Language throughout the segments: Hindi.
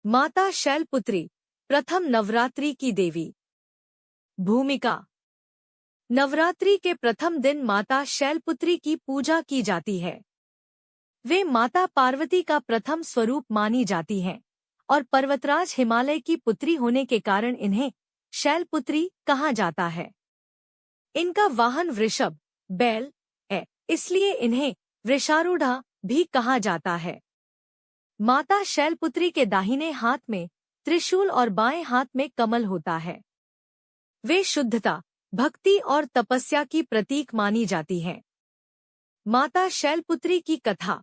माता शैलपुत्री प्रथम नवरात्रि की देवी। भूमिका। नवरात्रि के प्रथम दिन माता शैलपुत्री की पूजा की जाती है। वे माता पार्वती का प्रथम स्वरूप मानी जाती हैं और पर्वतराज हिमालय की पुत्री होने के कारण इन्हें शैलपुत्री कहा जाता है। इनका वाहन वृषभ बैल है, इसलिए इन्हें वृषारूढ़ा भी कहा जाता है। माता शैलपुत्री के दाहिने हाथ में त्रिशूल और बाएं हाथ में कमल होता है। वे शुद्धता, भक्ति और तपस्या की प्रतीक मानी जाती हैं। माता शैलपुत्री की कथा।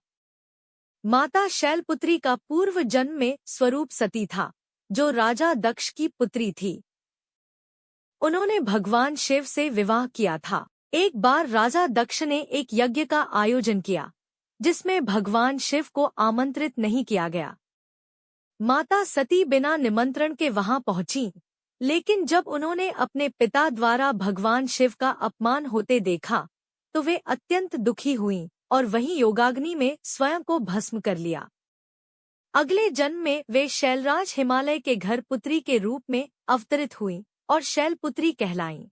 माता शैलपुत्री का पूर्व जन्म में स्वरूप सती था, जो राजा दक्ष की पुत्री थी। उन्होंने भगवान शिव से विवाह किया था। एक बार राजा दक्ष ने एक यज्ञ का आयोजन किया, जिसमें भगवान शिव को आमंत्रित नहीं किया गया। माता सती बिना निमंत्रण के वहां पहुंची, लेकिन जब उन्होंने अपने पिता द्वारा भगवान शिव का अपमान होते देखा, तो वे अत्यंत दुखी हुईं और वहीं योगाग्नि में स्वयं को भस्म कर लिया। अगले जन्म में वे शैलराज हिमालय के घर पुत्री के रूप में अवतरित हुईं और शैलपुत्री कहलाईं।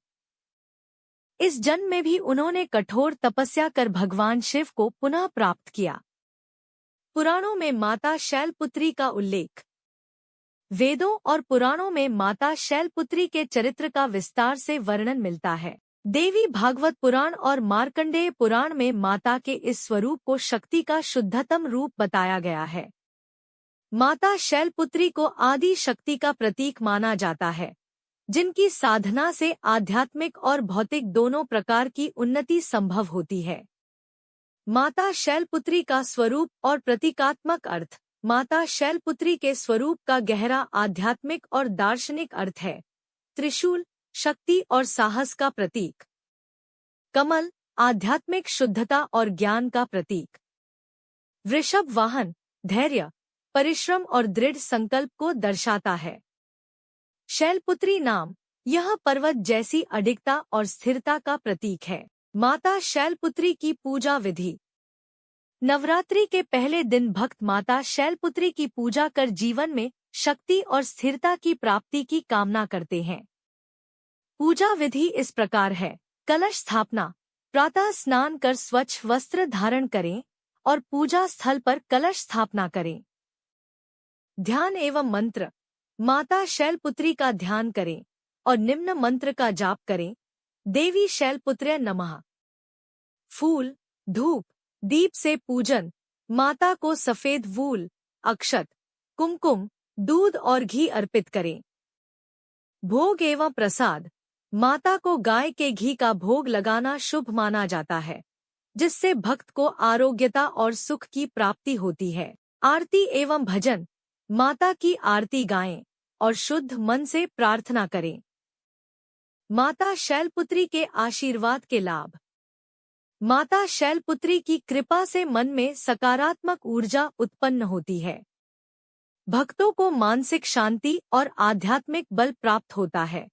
इस जन्म में भी उन्होंने कठोर तपस्या कर भगवान शिव को पुनः प्राप्त किया। पुराणों में माता शैलपुत्री का उल्लेख। वेदों और पुराणों में माता शैलपुत्री के चरित्र का विस्तार से वर्णन मिलता है। देवी भागवत पुराण और मार्कंडेय पुराण में माता के इस स्वरूप को शक्ति का शुद्धतम रूप बताया गया है। माता शैलपुत्री को आदि शक्ति का प्रतीक माना जाता है, जिनकी साधना से आध्यात्मिक और भौतिक दोनों प्रकार की उन्नति संभव होती है। माता शैलपुत्री का स्वरूप और प्रतीकात्मक अर्थ। माता शैलपुत्री के स्वरूप का गहरा आध्यात्मिक और दार्शनिक अर्थ है। त्रिशूल शक्ति और साहस का प्रतीक। कमल आध्यात्मिक शुद्धता और ज्ञान का प्रतीक। वृषभ वाहन धैर्य, परिश्रम और दृढ़ संकल्प को दर्शाता है। शैलपुत्री नाम, यह पर्वत जैसी अडिगता और स्थिरता का प्रतीक है। माता शैलपुत्री की पूजा विधि। नवरात्रि के पहले दिन भक्त माता शैलपुत्री की पूजा कर जीवन में शक्ति और स्थिरता की प्राप्ति की कामना करते हैं। पूजा विधि इस प्रकार है। कलश स्थापना। प्रातः स्नान कर स्वच्छ वस्त्र धारण करें और पूजा स्थल पर कलश स्थापना करें। ध्यान एवं मंत्र। माता शैलपुत्री का ध्यान करें और निम्न मंत्र का जाप करें। देवी शैलपुत्र्य नमः। फूल, धूप, दीप से पूजन। माता को सफेद वूल, अक्षत, कुमकुम, दूध और घी अर्पित करें। भोग एवं प्रसाद। माता को गाय के घी का भोग लगाना शुभ माना जाता है, जिससे भक्त को आरोग्यता और सुख की प्राप्ति होती है। आरती एवं भजन। माता की आरती गाएं और शुद्ध मन से प्रार्थना करें। माता शैलपुत्री के आशीर्वाद के लाभ। माता शैलपुत्री की कृपा से मन में सकारात्मक ऊर्जा उत्पन्न होती है। भक्तों को मानसिक शांति और आध्यात्मिक बल प्राप्त होता है।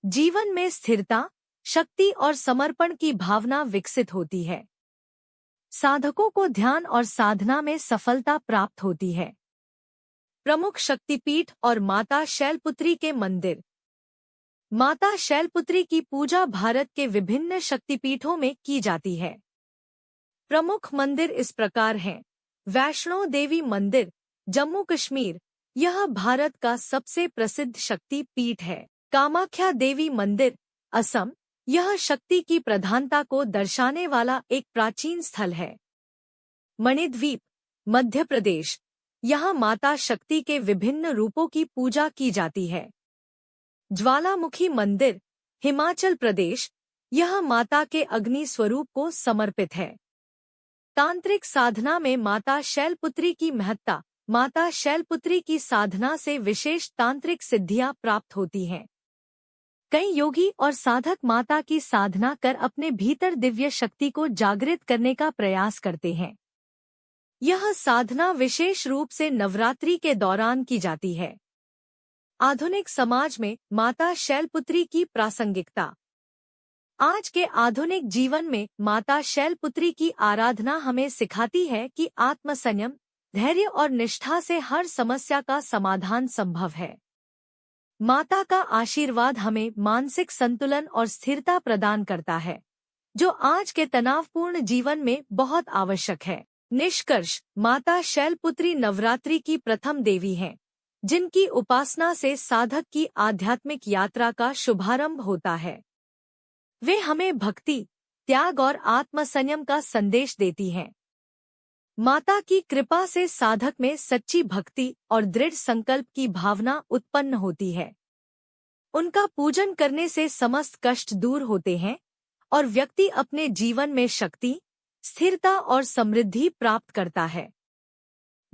जीवन में स्थिरता, शक्ति और समर्पण की भावना विकसित होती है। साधकों को ध्यान और साधना में सफलता प्राप्त होती है। प्रमुख शक्तिपीठ और माता शैलपुत्री के मंदिर। माता शैलपुत्री की पूजा भारत के विभिन्न शक्तिपीठों में की जाती है। प्रमुख मंदिर इस प्रकार हैं। वैष्णो देवी मंदिर, जम्मू कश्मीर, यह भारत का सबसे प्रसिद्ध शक्ति पीठ है। कामाख्या देवी मंदिर, असम, यह शक्ति की प्रधानता को दर्शाने वाला एक प्राचीन स्थल है। मणिद्वीप, मध्य प्रदेश, यहाँ माता शक्ति के विभिन्न रूपों की पूजा की जाती है। ज्वालामुखी मंदिर, हिमाचल प्रदेश, यह माता के अग्नि स्वरूप को समर्पित है। तांत्रिक साधना में माता शैलपुत्री की महत्ता। माता शैलपुत्री की साधना से विशेष तांत्रिक सिद्धियां प्राप्त होती हैं। कई योगी और साधक माता की साधना कर अपने भीतर दिव्य शक्ति को जागृत करने का प्रयास करते हैं। यह साधना विशेष रूप से नवरात्रि के दौरान की जाती है। आधुनिक समाज में माता शैलपुत्री की प्रासंगिकता। आज के आधुनिक जीवन में माता शैलपुत्री की आराधना हमें सिखाती है कि आत्मसंयम, धैर्य और निष्ठा से हर समस्या का समाधान संभव है। माता का आशीर्वाद हमें मानसिक संतुलन और स्थिरता प्रदान करता है, जो आज के तनावपूर्ण जीवन में बहुत आवश्यक है। निष्कर्ष, माता शैलपुत्री नवरात्रि की प्रथम देवी हैं, जिनकी उपासना से साधक की आध्यात्मिक यात्रा का शुभारंभ होता है। वे हमें भक्ति, त्याग और आत्मसंयम का संदेश देती हैं। माता की कृपा से साधक में सच्ची भक्ति और दृढ़ संकल्प की भावना उत्पन्न होती है। उनका पूजन करने से समस्त कष्ट दूर होते हैं और व्यक्ति अपने जीवन में शक्ति, स्थिरता और समृद्धि प्राप्त करता है।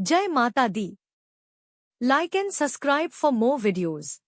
जय माता दी। Like and subscribe for more videos.